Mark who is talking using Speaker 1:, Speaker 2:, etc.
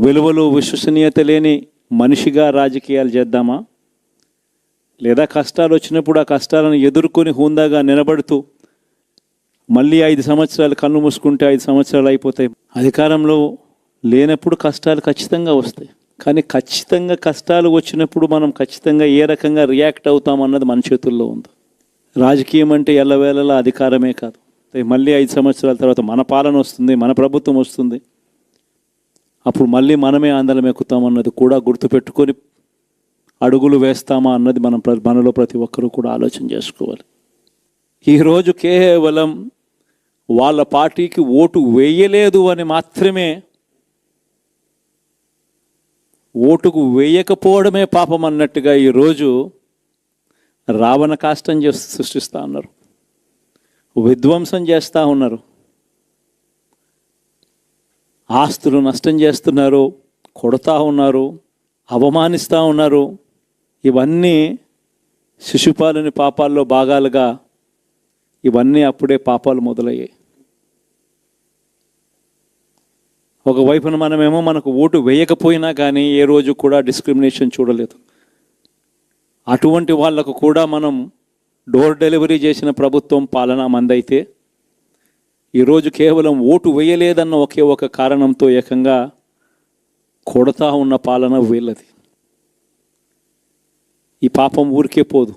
Speaker 1: విలువలు విశ్వసనీయత లేని మనిషిగా రాజకీయాలు చేద్దామా, లేదా కష్టాలు వచ్చినప్పుడు ఆ కష్టాలను ఎదుర్కొని హుందాగా నిలబడుతూ మళ్ళీ 5 సంవత్సరాలు కళ్ళు మూసుకుంటే 5 సంవత్సరాలు అయిపోతాయి. అధికారంలో లేనప్పుడు కష్టాలు ఖచ్చితంగా వస్తాయి, కానీ ఖచ్చితంగా కష్టాలు వచ్చినప్పుడు మనం ఖచ్చితంగా ఏ రకంగా రియాక్ట్ అవుతామన్నది మన చేతుల్లో ఉంది. రాజకీయం అంటే ఎల్లవేళలా అధికారమే కాదు, మళ్ళీ 5 సంవత్సరాల తర్వాత మన పాలన వస్తుంది, మన ప్రభుత్వం వస్తుంది, అప్పుడు మళ్ళీ మనమే ఆందోళన ఎక్కుతామన్నది కూడా గుర్తుపెట్టుకొని అడుగులు వేస్తామా అన్నది మనలో ప్రతి ఒక్కరూ కూడా ఆలోచన చేసుకోవాలి. ఈరోజు కేవలం వాళ్ళ పార్టీకి ఓటు వేయలేదు అని మాత్రమే, ఓటుకు వేయకపోవడమే పాపం అన్నట్టుగా ఈరోజు రావణ కాష్టం సృష్టిస్తూ ఉన్నారు, విధ్వంసం చేస్తూ ఉన్నారు, ఆస్తులు నష్టం చేస్తున్నారు, కొడతా ఉన్నారు, అవమానిస్తూ ఉన్నారు. ఇవన్నీ శిశుపాలుని పాపాల్లో భాగాలుగా ఇవన్నీ అప్పుడే పాపాలు మొదలయ్యాయి. ఒకవైపున మనమేమో మనకు ఓటు వేయకపోయినా కానీ ఏ రోజు కూడా డిస్క్రిమినేషన్ చూడలేదు. అటువంటి వాళ్లకు కూడా మనం డోర్ డెలివరీ చేసిన ప్రభుత్వం పాలన మందైతే, ఈరోజు కేవలం ఓటు వేయలేదన్న ఒకే ఒక కారణంతో ఏకంగా కొడతా ఉన్న పాలన వీళ్ళది. ఈ పాపం ఊరికే పోదు.